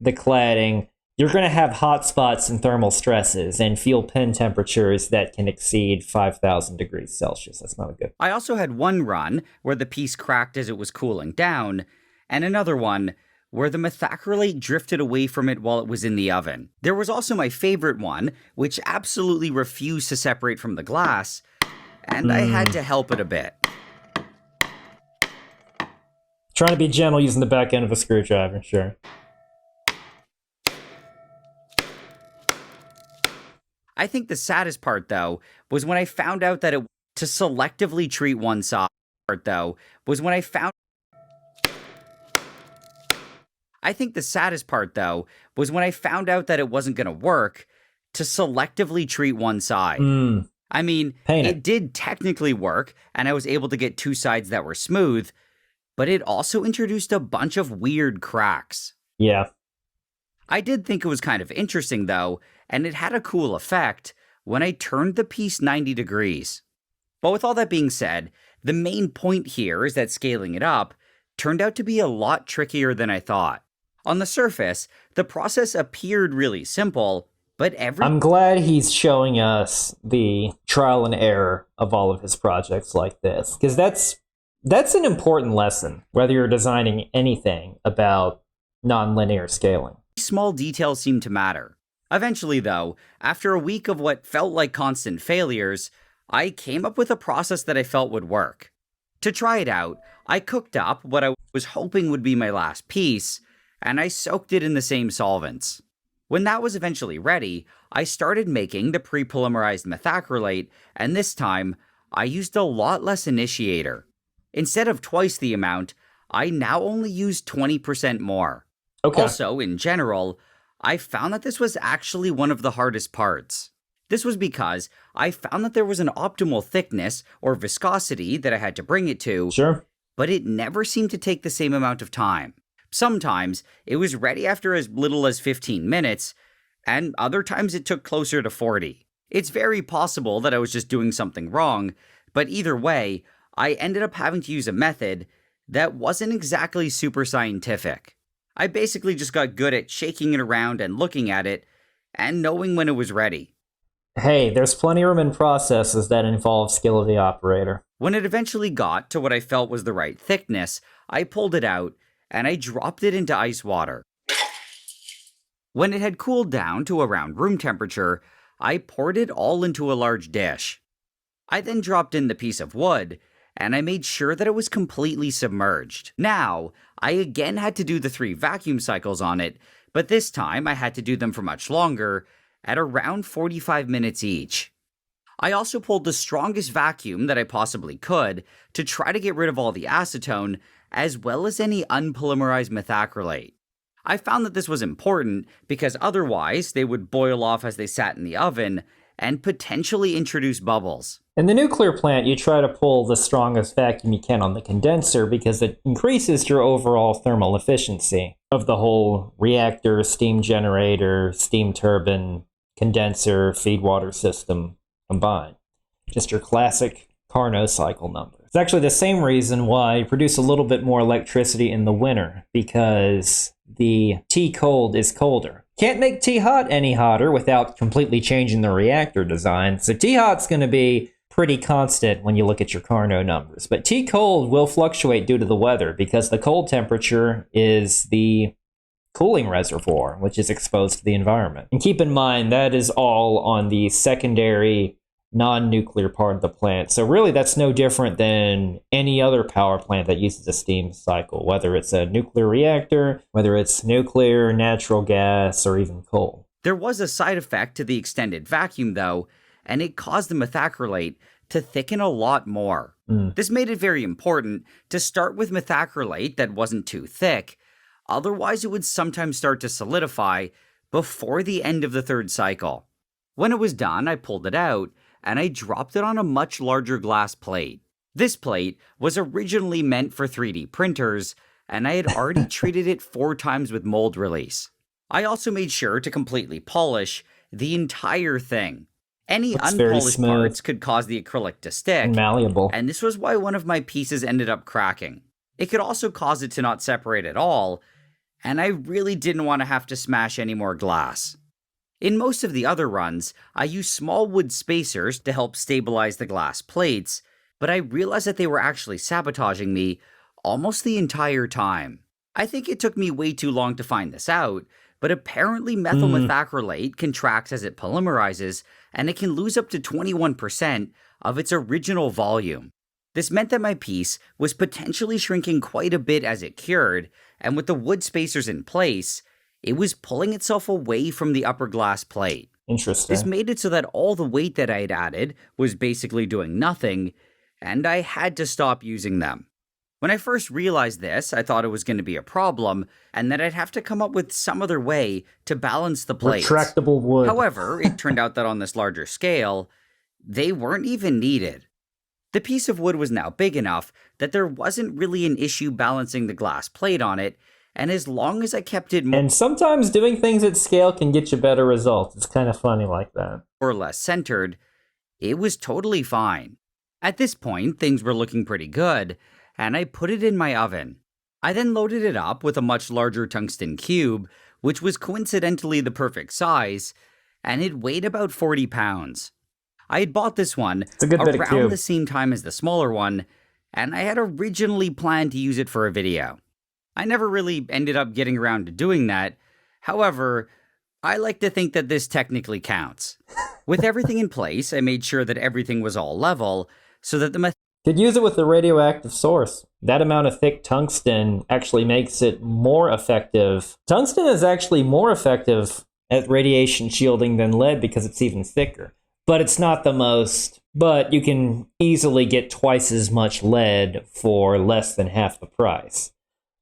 the cladding, you're going to have hot spots and thermal stresses and fuel pin temperatures that can exceed 5,000 degrees Celsius. That's not good. I also had one run where the piece cracked as it was cooling down, and another one where the methacrylate drifted away from it while it was in the oven. There was also my favorite one, which absolutely refused to separate from the glass, and I had to help it a bit. Trying to be gentle using the back end of a screwdriver, sure. I think the saddest part, though, was when I found out that to selectively treat one side, I think the saddest part, though, was when I found out that it wasn't going to work to selectively treat one side. I mean, it did technically work, and I was able to get 2 sides that were smooth, but it also introduced a bunch of weird cracks. Yeah. I did think it was kind of interesting, though, and it had a cool effect when I turned the piece 90 degrees. But with all that being said, the main point here is that scaling it up turned out to be a lot trickier than I thought. On the surface, the process appeared really simple, but I'm glad he's showing us the trial and error of all of his projects like this, because that's an important lesson, whether you're designing anything about nonlinear scaling. Small details seem to matter. Eventually, though, after a week of what felt like constant failures, I came up with a process that I felt would work. To try it out, I cooked up what I was hoping would be my last piece, and I soaked it in the same solvents. When that was eventually ready, I started making the pre-polymerized methacrylate, and this time, I used a lot less initiator. Instead of twice the amount, I now only used 20% more. Okay. Also, in general, I found that this was actually one of the hardest parts. This was because I found that there was an optimal thickness or viscosity that I had to bring it to, Sure. but it never seemed to take the same amount of time. Sometimes it was ready after as little as 15 minutes, and other times it took closer to 40. It's very possible that I was just doing something wrong, but either way, I ended up having to use a method that wasn't exactly super scientific. I basically just got good at shaking it around and looking at it, and knowing when it was ready. Hey, there's plenty of room in processes that involve skill of the operator. When it eventually got to what I felt was the right thickness, I pulled it out, and I dropped it into ice water. When it had cooled down to around room temperature, I poured it all into a large dish. I then dropped in the piece of wood, and I made sure that it was completely submerged. Now, I again had to do the 3 vacuum cycles on it, but this time I had to do them for much longer, at around 45 minutes each. I also pulled the strongest vacuum that I possibly could to try to get rid of all the acetone, as well as any unpolymerized methacrylate. I found that this was important because otherwise they would boil off as they sat in the oven and potentially introduce bubbles. In the nuclear plant, you try to pull the strongest vacuum you can on the condenser because it increases your overall thermal efficiency of the whole reactor, steam generator, steam turbine, condenser, feed water system combined. Just your classic Carnot cycle numbers. It's actually the same reason why you produce a little bit more electricity in the winter, because the tea cold is colder. Can't make tea hot any hotter without completely changing the reactor design. So tea hot's going to be pretty constant when you look at your Carnot numbers. But tea cold will fluctuate due to the weather, because the cold temperature is the cooling reservoir, which is exposed to the environment. And keep in mind, that is all on the secondary non-nuclear part of the plant. So really, that's no different than any other power plant that uses a steam cycle, whether it's a nuclear reactor, whether it's nuclear, natural gas, or even coal. There was a side effect to the extended vacuum, though, and it caused the methacrylate to thicken a lot more. This made it very important to start with methacrylate that wasn't too thick. Otherwise, it would sometimes start to solidify before the end of the third cycle. When it was done, I pulled it out, and I dropped it on a much larger glass plate. This plate was originally meant for 3D printers, and I had already treated it 4 times with mold release. I also made sure to completely polish the entire thing. Any unpolished parts could cause the acrylic to stick, and malleable. And this was why one of my pieces ended up cracking. It could also cause it to not separate at all, and I really didn't want to have to smash any more glass. In most of the other runs, I used small wood spacers to help stabilize the glass plates, but I realized that they were actually sabotaging me almost the entire time. I think it took me way too long to find this out, but apparently methyl methacrylate contracts as it polymerizes, and it can lose up to 21% of its original volume. This meant that my piece was potentially shrinking quite a bit as it cured, and with the wood spacers in place, it was pulling itself away from the upper glass plate. Interesting. This made it so that all the weight that I had added was basically doing nothing, and I had to stop using them. When I first realized this, I thought it was going to be a problem, and that I'd have to come up with some other way to balance the plates. Retractable wood. However, it turned out that on this larger scale, they weren't even needed. The piece of wood was now big enough that there wasn't really an issue balancing the glass plate on it, and as long as I kept it And sometimes doing things at scale can get you better results. It's kind of funny like that. more or less centered, it was totally fine. At this point, things were looking pretty good, and I put it in my oven. I then loaded it up with a much larger tungsten cube, which was coincidentally the perfect size, and it weighed about 40 pounds. I had bought this one around the same time as the smaller one, and I had originally planned to use it for a video. I never really ended up getting around to doing that. However, I like to think that this technically counts. With everything in place, I made sure that everything was all level, so that the Could use it with the radioactive source. That amount of thick tungsten actually makes it more effective. Tungsten is actually more effective at radiation shielding than lead because it's even thicker. But it's not the most. But you can easily get twice as much lead for less than half the price.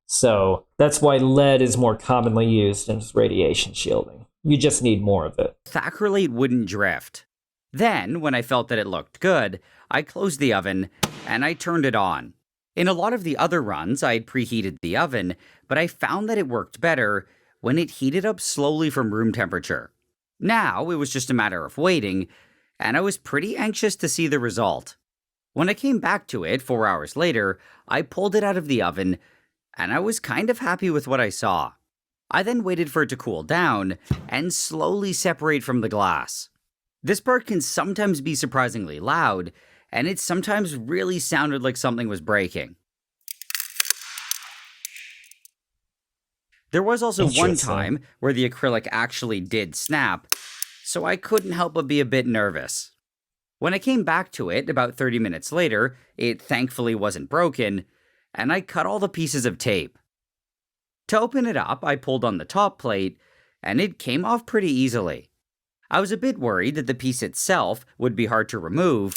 So that's why lead is more commonly used as radiation shielding. You just need more of it. Methacrylate wouldn't drift. Then, when I felt that it looked good, I closed the oven and I turned it on. In a lot of the other runs, I had preheated the oven, but I found that it worked better when it heated up slowly from room temperature. Now, it was just a matter of waiting, and I was pretty anxious to see the result. When I came back to it 4 hours later, I pulled it out of the oven, and I was kind of happy with what I saw. I then waited for it to cool down and slowly separate from the glass. This part can sometimes be surprisingly loud, and it sometimes really sounded like something was breaking. There was also one time where the acrylic actually did snap, so I couldn't help but be a bit nervous. When I came back to it about 30 minutes later, it thankfully wasn't broken, and I cut all the pieces of tape. To open it up, I pulled on the top plate, and it came off pretty easily. I was a bit worried that the piece itself would be hard to remove,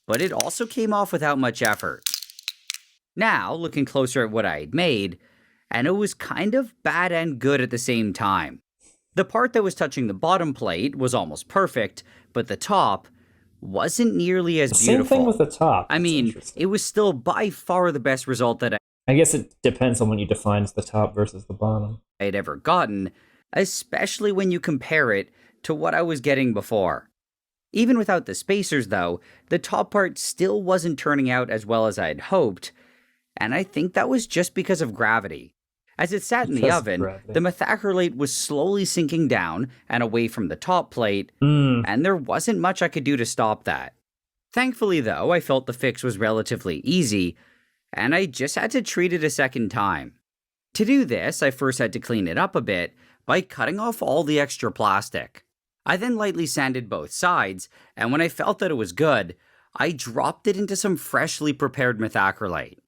but it also came off without much effort. Now, looking closer at what I had made, and it was kind of bad and good at the same time. The part that was touching the bottom plate was almost perfect, but the top wasn't nearly as beautiful. Same thing with the top. I mean, it was still by far the best result that I guess it depends on when you define as the top versus the bottom. I had ever gotten, especially when you compare it to what I was getting before. Even without the spacers though, the top part still wasn't turning out as well as I had hoped, and I think that was just because of gravity. As it sat in the oven, the methacrylate was slowly sinking down and away from the top plate, and there wasn't much I could do to stop that. Thankfully though, I felt the fix was relatively easy, and I just had to treat it a second time. To do this, I first had to clean it up a bit by cutting off all the extra plastic. I then lightly sanded both sides, and when I felt that it was good, I dropped it into some freshly prepared methacrylate.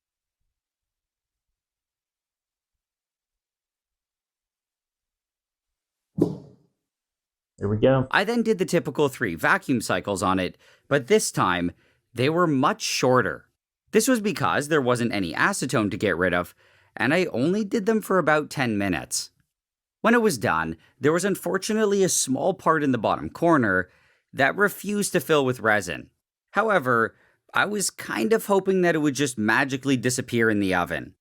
Here we go. I then did the typical 3 vacuum cycles on it, but this time, they were much shorter. This was because there wasn't any acetone to get rid of, and I only did them for about 10 minutes. When it was done, there was unfortunately a small part in the bottom corner that refused to fill with resin. However, I was kind of hoping that it would just magically disappear in the oven.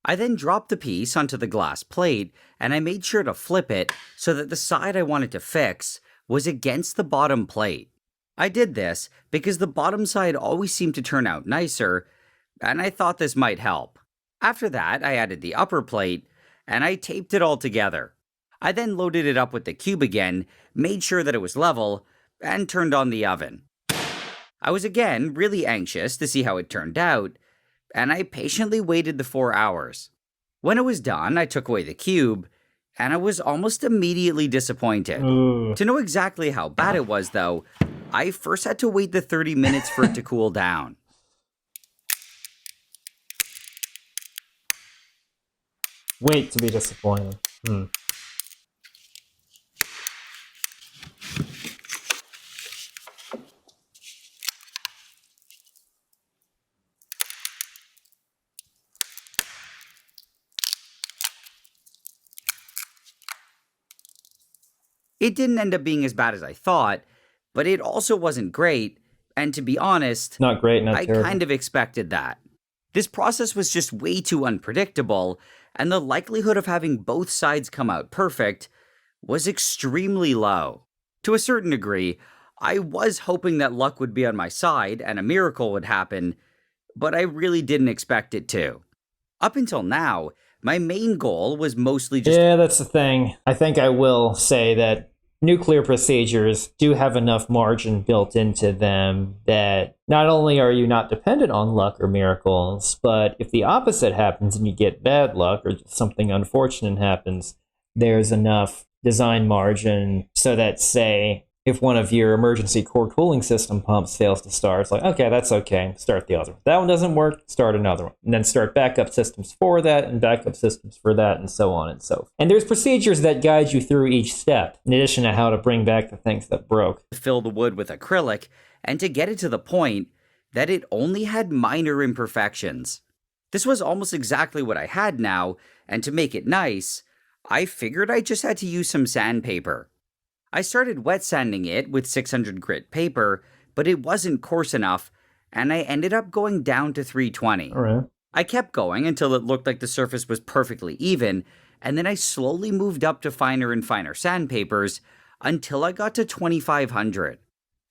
I then dropped the piece onto the glass plate, and I made sure to flip it so that the side I wanted to fix was against the bottom plate. I did this because the bottom side always seemed to turn out nicer, and I thought this might help. After that, I added the upper plate, and I taped it all together. I then loaded it up with the cube again, made sure that it was level, and turned on the oven. I was again really anxious to see how it turned out, and I patiently waited the 4 hours. When it was done, I took away the cube, and I was almost immediately disappointed. To know exactly how bad it was, though, I first had to wait the 30 minutes for it to cool down. Wait to be disappointed. It didn't end up being as bad as I thought, but it also wasn't great, and to be honest, Not great, not I terrible. kind of expected that. This process was just way too unpredictable, and the likelihood of having both sides come out perfect was extremely low. To a certain degree, I was hoping that luck would be on my side and a miracle would happen, but I really didn't expect it to. Up until now, my main goal was mostly just... Yeah, that's the thing. I think I will say that nuclear procedures do have enough margin built into them that not only are you not dependent on luck or miracles, but if the opposite happens and you get bad luck or something unfortunate happens, there's enough design margin so that, say, if one of your emergency core cooling system pumps fails to start, it's like, okay, that's okay, start the other one. That one doesn't work, start another one. And then start backup systems for that and backup systems for that and so on and so forth. And there's procedures that guide you through each step, in addition to how to bring back the things that broke. Fill the wood with acrylic, and to get it to the point that it only had minor imperfections. This was almost exactly what I had now, and to make it nice, I figured I just had to use some sandpaper. I started wet sanding it with 600 grit paper, but it wasn't coarse enough, and I ended up going down to 320. All right. I kept going until it looked like the surface was perfectly even, and then I slowly moved up to finer and finer sandpapers until I got to 2500.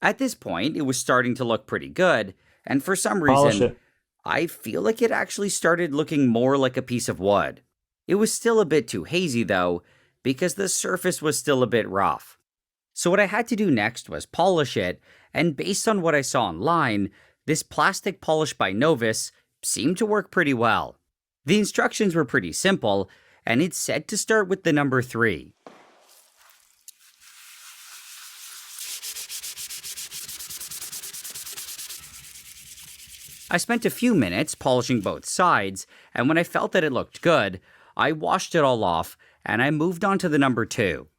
At this point, it was starting to look pretty good, and for some reason, I feel like it actually started looking more like a piece of wood. It was still a bit too hazy though, because the surface was still a bit rough. So what I had to do next was polish it, and based on what I saw online, this plastic polish by Novus seemed to work pretty well. The instructions were pretty simple, and it said to start with the number 3. I spent a few minutes polishing both sides, and when I felt that it looked good, I washed it all off, and I moved on to the number 2.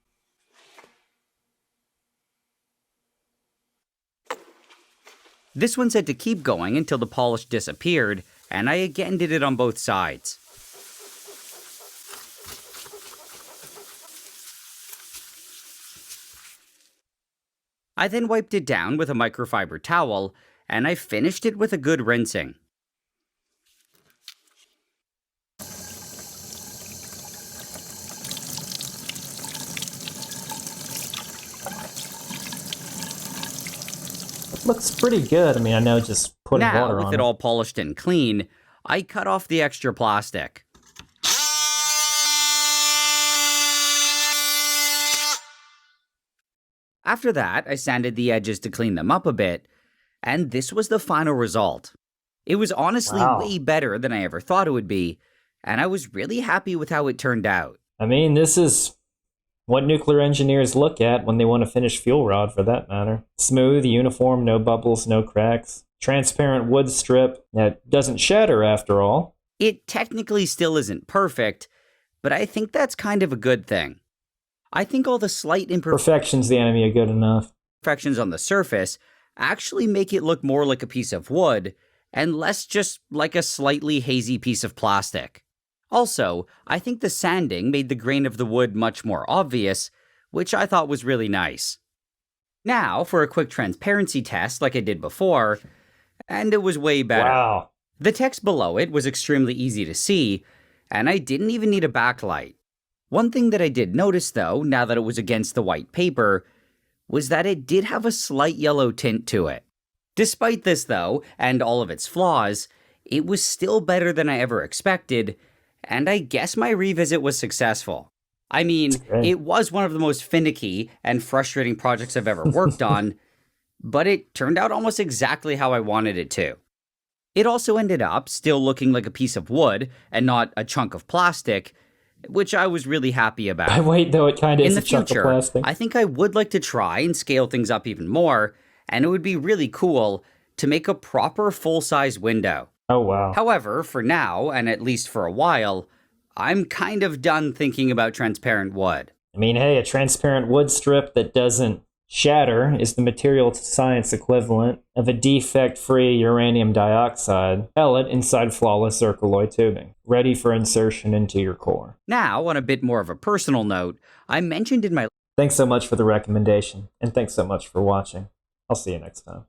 This one said to keep going until the polish disappeared, and I again did it on both sides. I then wiped it down with a microfiber towel, and I finished it with a good rinsing. looks pretty good. I mean, I know just putting Now, water with on it all polished and clean, I cut off the extra plastic. After that, I sanded the edges to clean them up a bit, and this was the final result. It was honestly way better than I ever thought it would be, and I was really happy with how it turned out. I mean, this is what nuclear engineers look at when they want to finish fuel rod, for that matter. Smooth, uniform, no bubbles, no cracks. Transparent wood strip that doesn't shatter after all. It technically still isn't perfect, but I think that's kind of a good thing. I think all the slight Perfection's the enemy of good enough. imperfections on the surface actually make it look more like a piece of wood and less just like a slightly hazy piece of plastic. Also, I think the sanding made the grain of the wood much more obvious, which I thought was really nice. Now, for a quick transparency test like I did before, and it was way better. Wow. The text below it was extremely easy to see, and I didn't even need a backlight. One thing that I did notice, though, now that it was against the white paper, was that it did have a slight yellow tint to it. Despite this, though, and all of its flaws, it was still better than I ever expected, and I guess my revisit was successful. I mean, it was one of the most finicky and frustrating projects I've ever worked on, but it turned out almost exactly how I wanted it to. It also ended up still looking like a piece of wood and not a chunk of plastic, which I was really happy about. Wait, though, it kind of is a chunk of plastic. In the future, I think I would like to try and scale things up even more, and it would be really cool to make a proper full-size window. Oh, wow. However, for now, and at least for a while, I'm kind of done thinking about transparent wood. I mean, hey, a transparent wood strip that doesn't shatter is the material science equivalent of a defect-free uranium dioxide pellet inside flawless zircaloy tubing, ready for insertion into your core. Now, on a bit more of a personal note, I mentioned in my... Thanks so much for the recommendation, and thanks so much for watching. I'll see you next time.